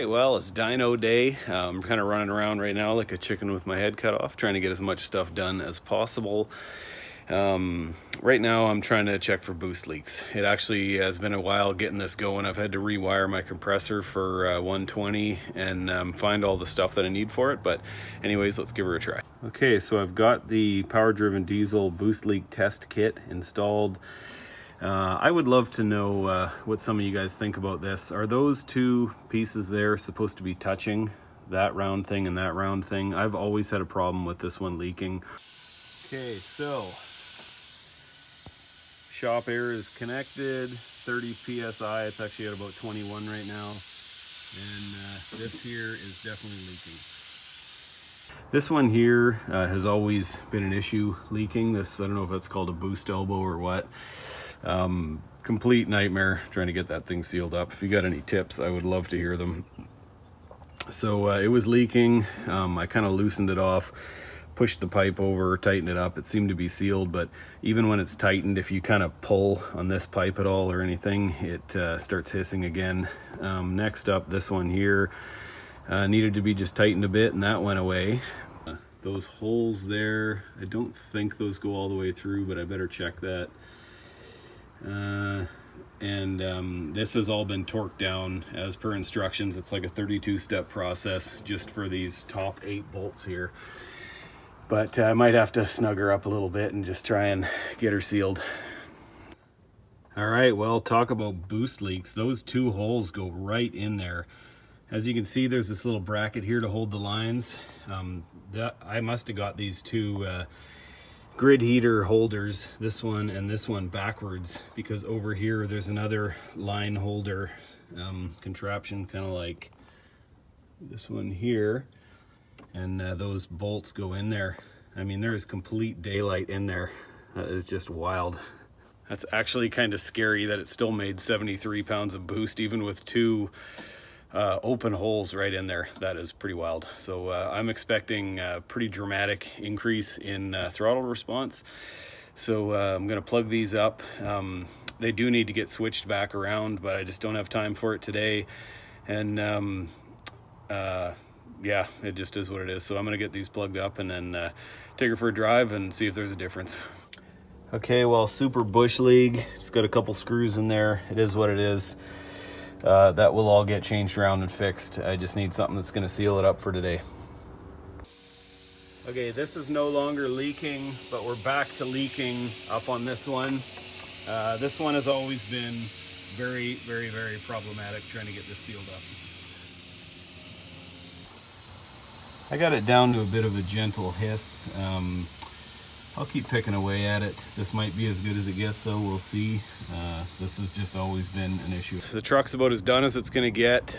right, well, it's dyno day. I'm kind of running around right now like a chicken with my head cut off, trying to get as much stuff done as possible. Right now I'm trying to check for boost leaks. It actually has been a while getting this going. I've had to rewire my compressor for 120 and find all the stuff that I need for it. But anyways, let's give her a try. Okay, so I've got the power-driven diesel boost leak test kit installed. I would love to know what some of you guys think about this. Are those two pieces there supposed to be touching, that round thing and that round thing? I've always had a problem with this one leaking. Okay, so shop air is connected, 30 psi. It's actually at about 21 right now, and this here is definitely leaking. This one here has always been an issue leaking. This, I don't know if it's called a boost elbow or what. Complete nightmare trying to get that thing sealed up. If you got any tips, I would love to hear them. So it was leaking. I kind of loosened it off, pushed the pipe over, tightened it up. It seemed to be sealed, but even when it's tightened, if you kind of pull on this pipe at all or anything, it starts hissing again. Next up, this one here needed to be just tightened a bit, and that went away. Those holes there, I don't think those go all the way through, but I better check that. This has all been torqued down as per instructions. It's like a 32-step process just for these top 8 bolts here. But I might have to snug her up a little bit and just try and get her sealed. All right, well, talk about boost leaks. Those 2 holes go right in there. As you can see, there's this little bracket here to hold the lines. I must have got these 2 grid heater holders, this one and this one, backwards, because over here there's another line holder contraption, kind of like this one here, and those bolts go in there. I mean, there is complete daylight in there. That is just wild. That's actually kind of scary that it still made 73 pounds of boost even with 2 open holes right in there. That is pretty wild. So I'm expecting a pretty dramatic increase in throttle response. So I'm gonna plug these up. They do need to get switched back around, but I just don't have time for it today. And yeah, it just is what it is. So I'm gonna get these plugged up and then take her for a drive and see if there's a difference. Okay, well, super bush league. It's got a couple screws in there. It is what it is. That will all get changed around and fixed. I just need something that's going to seal it up for today. Okay, this is no longer leaking, but we're back to leaking up on this one. This one has always been very, very, very problematic trying to get this sealed up. I got it down to a bit of a gentle hiss. I'll keep picking away at it. This might be as good as it gets, though. We'll see. This has just always been an issue. The truck's about as done as it's going to get.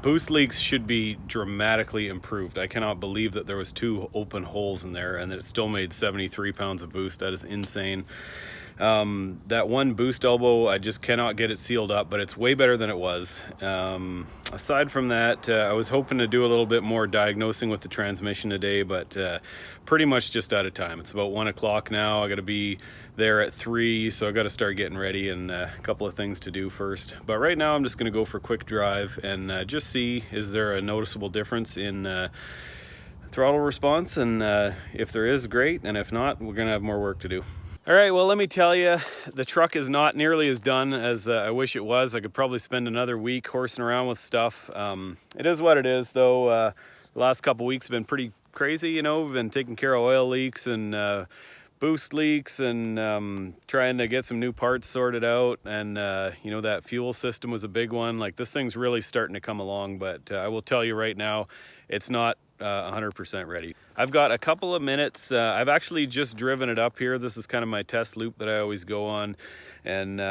Boost leaks should be dramatically improved. I cannot believe that there was 2 open holes in there and that it still made 73 pounds of boost. That is insane. That one boost elbow, I just cannot get it sealed up, but it's way better than it was. Aside from that, I was hoping to do a little bit more diagnosing with the transmission today, but pretty much just out of time. It's about 1 o'clock now. I got to be there at 3, so I got to start getting ready and a couple of things to do first. But right now I'm just going to go for a quick drive and just see, is there a noticeable difference in throttle response? And if there is, great. And if not, we're going to have more work to do. All right, well, let me tell you, the truck is not nearly as done as I wish it was. I could probably spend another week horsing around with stuff. It is what it is, though. The last couple weeks have been pretty crazy, you know. We've been taking care of oil leaks and boost leaks and trying to get some new parts sorted out. And, you know, that fuel system was a big one. Like, this thing's really starting to come along, but I will tell you right now, it's not 100% ready. I've got a couple of minutes. I've actually just driven it up here. This is kind of my test loop that I always go on. And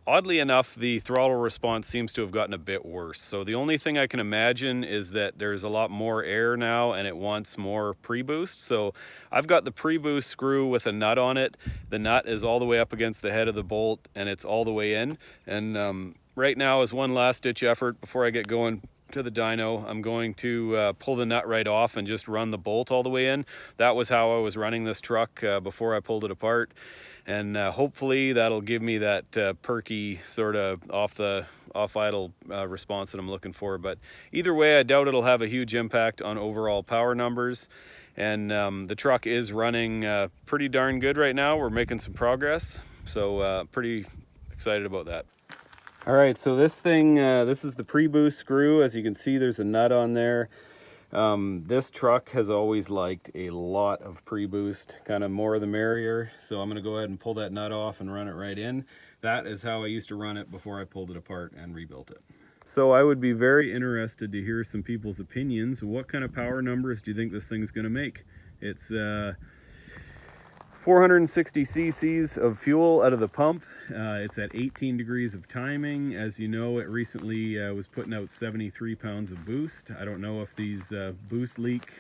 oddly enough, the throttle response seems to have gotten a bit worse. So the only thing I can imagine is that there's a lot more air now and it wants more pre-boost. So I've got the pre-boost screw with a nut on it. The nut is all the way up against the head of the bolt and it's all the way in. And right now, as one last ditch effort before I get going, to the dyno, I'm going to pull the nut right off and just run the bolt all the way in. That was how I was running this truck before I pulled it apart, and hopefully that'll give me that perky sort of off idle response that I'm looking for. But either way, I doubt it'll have a huge impact on overall power numbers, and the truck is running pretty darn good right now. We're making some progress, so pretty excited about that. All right, so this thing, this is the pre-boost screw. As you can see, there's a nut on there. This truck has always liked a lot of pre-boost, kind of more the merrier. So I'm gonna go ahead and pull that nut off and run it right in. That is how I used to run it before I pulled it apart and rebuilt it. So I would be very interested to hear some people's opinions. What kind of power numbers do you think this thing's gonna make? It's 460 cc's of fuel out of the pump. It's at 18 degrees of timing. As you know, it recently was putting out 73 pounds of boost. I don't know if these boost leak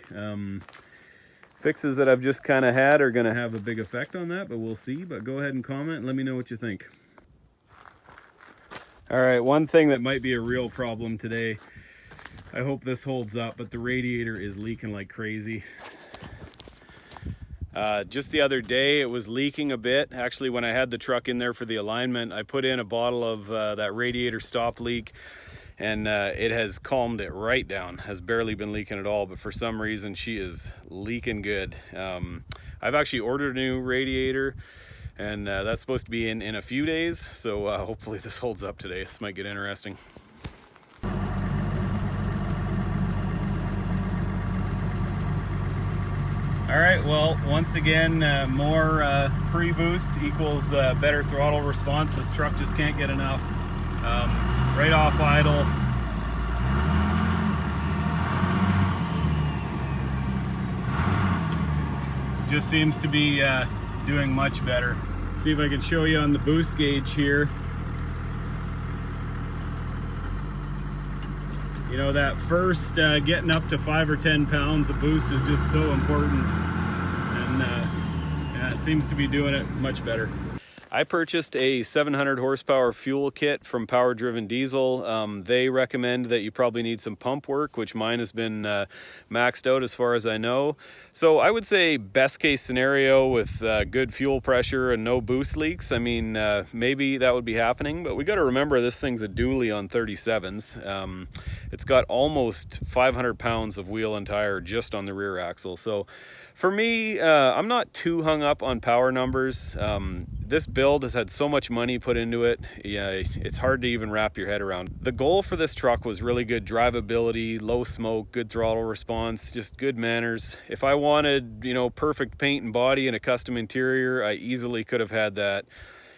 fixes that I've just kind of had are going to have a big effect on that, but we'll see. But go ahead and comment and let me know what you think. All right, one thing that might be a real problem today, I hope this holds up, but the radiator is leaking like crazy. Just the other day it was leaking a bit. Actually, when I had the truck in there for the alignment, I put in a bottle of that radiator stop leak, and it has calmed it right down. Has barely been leaking at all, but for some reason she is leaking good. I've actually ordered a new radiator, and that's supposed to be in a few days, so hopefully this holds up today. This might get interesting. All right, well, once again, more pre-boost equals better throttle response. This truck just can't get enough. Right off idle. Just seems to be doing much better. See if I can show you on the boost gauge here. You know, that first getting up to 5 or 10 pounds of boost is just so important, and yeah, it seems to be doing it much better. I purchased a 700 horsepower fuel kit from Power Driven Diesel. They recommend that you probably need some pump work, which mine has been maxed out as far as I know. So I would say best case scenario with good fuel pressure and no boost leaks. I mean, maybe that would be happening, but we got to remember this thing's a dually on 37s. It's got almost 500 pounds of wheel and tire just on the rear axle. So for me, I'm not too hung up on power numbers. This build has had so much money put into it, yeah, it's hard to even wrap your head around. The goal for this truck was really good drivability, low smoke, good throttle response, just good manners. If I wanted, you know, perfect paint and body and a custom interior, I easily could have had that.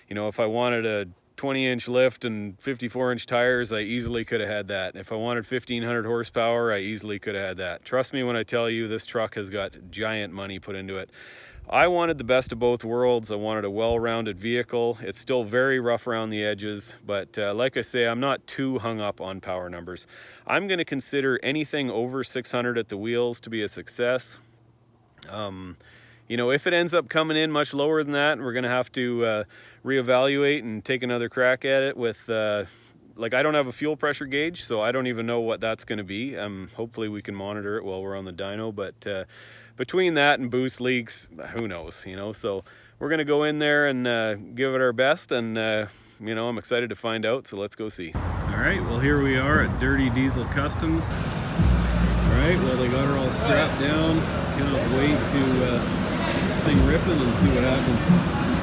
You know, if I wanted a 20-inch lift and 54-inch tires, I easily could have had that. If I wanted 1,500 horsepower, I easily could have had that. Trust me when I tell you, this truck has got giant money put into it. I wanted the best of both worlds. I wanted a well-rounded vehicle. It's still very rough around the edges, but like I say, I'm not too hung up on power numbers. I'm going to consider anything over 600 at the wheels to be a success. You know, if it ends up coming in much lower than that, we're going to have to reevaluate and take another crack at it with, like, I don't have a fuel pressure gauge, so I don't even know what that's going to be. Hopefully we can monitor it while we're on the dyno, but between that and boost leaks, who knows, you know? So we're going to go in there and give it our best, and, you know, I'm excited to find out, so let's go see. All right, well, here we are at Dirty Diesel Customs. All right, well, they got her all strapped down. Cannot wait to this thing ripping and see what happens.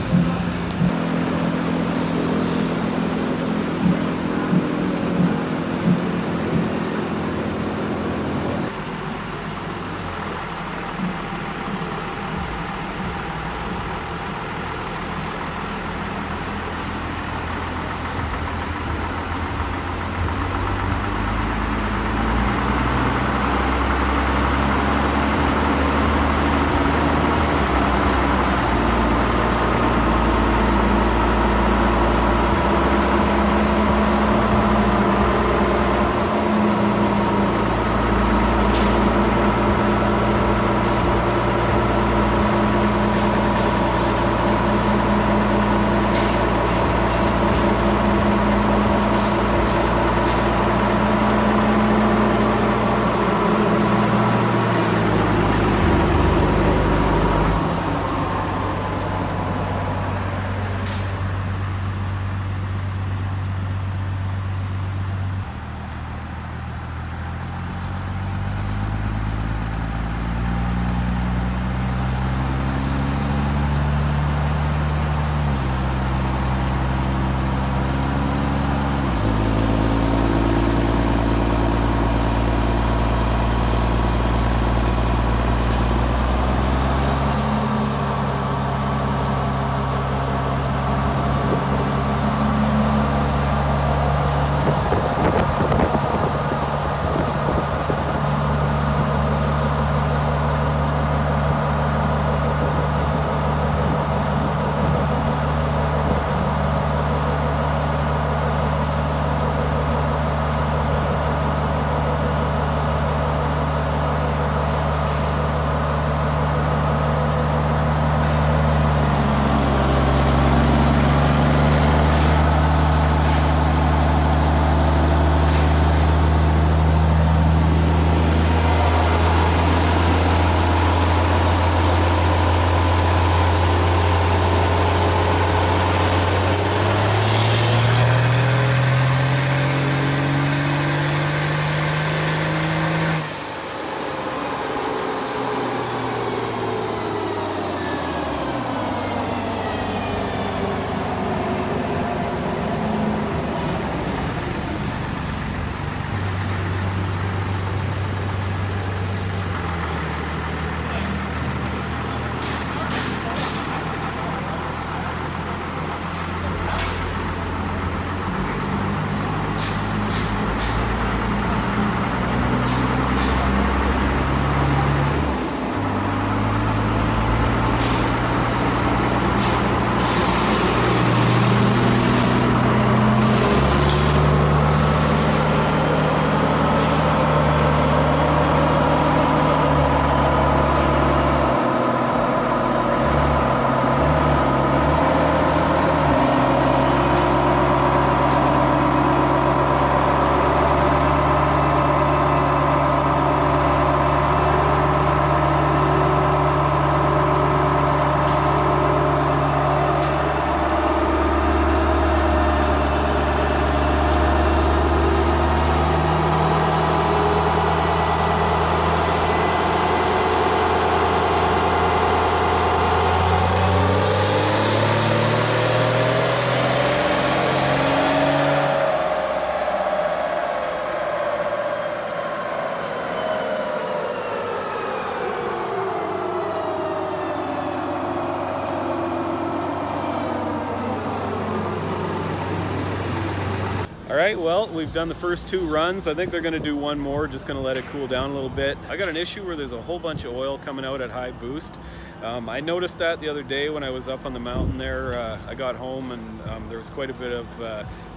All right, well, we've done the first 2 runs. I think they're gonna do one more, just gonna let it cool down a little bit. I got an issue where there's a whole bunch of oil coming out at high boost. I noticed that the other day when I was up on the mountain there. I got home and there was quite a bit of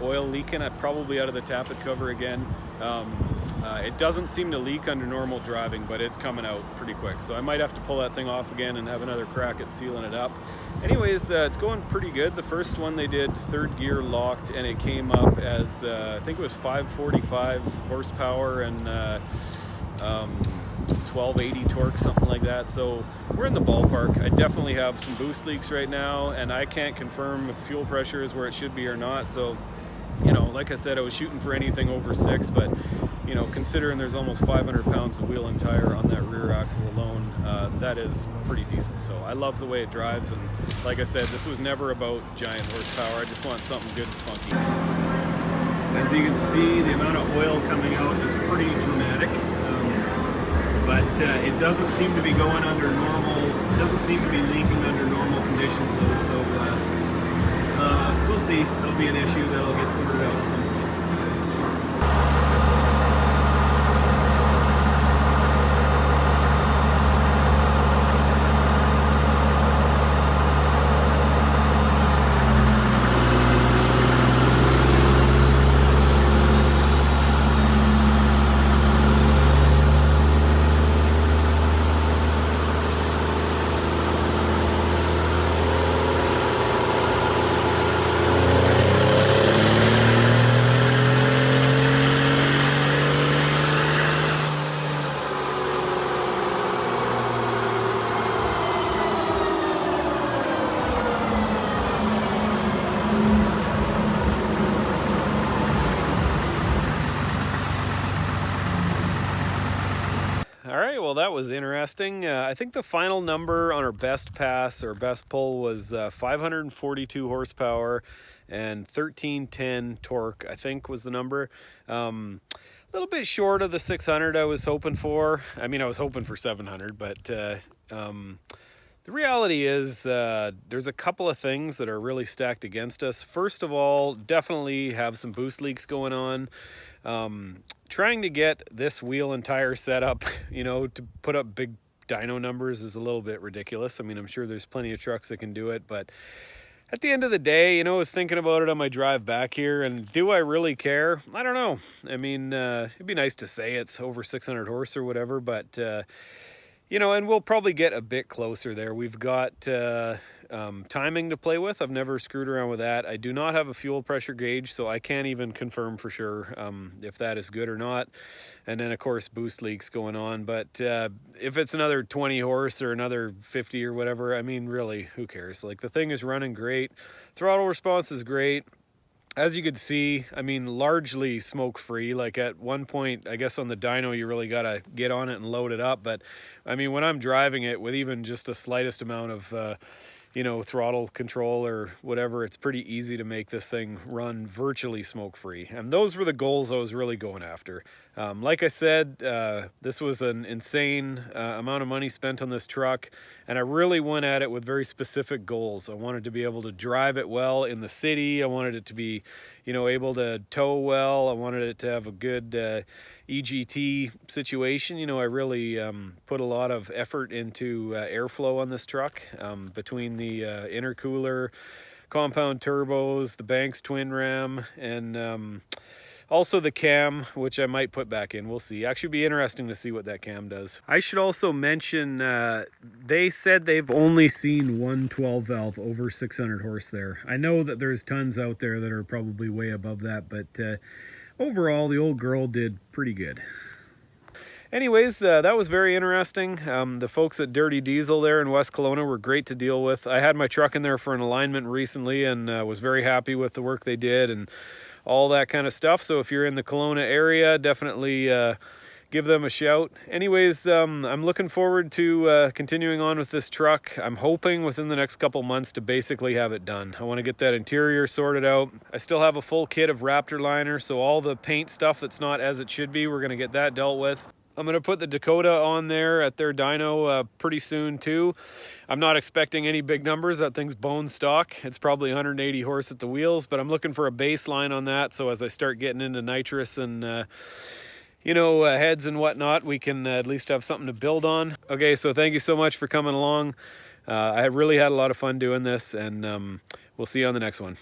oil leaking, probably out of the tappet cover again. It doesn't seem to leak under normal driving, but it's coming out pretty quick. So I might have to pull that thing off again and have another crack at sealing it up. Anyways, it's going pretty good. The first one they did 3rd gear locked, and it came up as I think it was 545 horsepower and 1280 torque, something like that. So we're in the ballpark. I definitely have some boost leaks right now, and I can't confirm if fuel pressure is where it should be or not. So, you know, like I said, I was shooting for anything over 6, but you know, considering there's almost 500 pounds of wheel and tire on that rear axle alone, that is pretty decent. So I love the way it drives, and like I said, this was never about giant horsepower. I just want something good and spunky. As you can see, the amount of oil coming out is pretty dramatic, but it doesn't seem to be going under normal, it doesn't seem to be leaking under normal conditions though, so we'll see. That'll be an issue that'll get sorted out at some point. All right, well, that was interesting. I think the final number on our best pass or best pull was 542 horsepower and 1310 torque, I think was the number. A little bit short of the 600 I was hoping for. I mean, I was hoping for 700, but the reality is there's a couple of things that are really stacked against us. First of all, definitely have some boost leaks going on. Trying to get this wheel and tire set up, you know, to put up big dyno numbers is a little bit ridiculous. I mean, I'm sure there's plenty of trucks that can do it, but at the end of the day, you know, I was thinking about it on my drive back here, and do I really care? I don't know. I mean, it'd be nice to say it's over 600 horse or whatever, but you know, and we'll probably get a bit closer there. We've got timing to play with. I've never screwed around with that. I do not have a fuel pressure gauge, so I can't even confirm for sure if that is good or not. And then, of course, boost leaks going on. But if it's another 20 horse or another 50 or whatever, I mean, really, who cares? Like, the thing is running great. Throttle response is great. As you could see, I mean, largely smoke-free. Like, at one point, I guess on the dyno, you really got to get on it and load it up. But, I mean, when I'm driving it with even just the slightest amount of, you know, throttle control or whatever, it's pretty easy to make this thing run virtually smoke-free. And those were the goals I was really going after. Like I said, this was an insane amount of money spent on this truck, and I really went at it with very specific goals. I wanted to be able to drive it well in the city. I wanted it to be, you know, able to tow well. I wanted it to have a good EGT situation. You know, I really put a lot of effort into airflow on this truck, between the intercooler, compound turbos, the Banks twin ram, and also the cam, which I might put back in. We'll see. Actually, be interesting to see what that cam does. I should also mention, they said they've only seen one 12 valve over 600 horse there. I know that there's tons out there that are probably way above that, but overall, the old girl did pretty good. Anyways, that was very interesting. The folks at Dirty Diesel there in West Kelowna were great to deal with. I had my truck in there for an alignment recently and was very happy with the work they did and all that kind of stuff. So if you're in the Kelowna area, definitely give them a shout. Anyways, I'm looking forward to continuing on with this truck. I'm hoping within the next couple months to basically have it done. I want to get that interior sorted out. I still have a full kit of Raptor liner, so all the paint stuff that's not as it should be, we're going to get that dealt with. I'm going to put the Dakota on there at their dyno pretty soon too. I'm not expecting any big numbers. That thing's bone stock. It's probably 180 horse at the wheels, but I'm looking for a baseline on that. So as I start getting into nitrous and heads and whatnot, we can at least have something to build on. Okay, so thank you so much for coming along. I really had a lot of fun doing this, and we'll see you on the next one.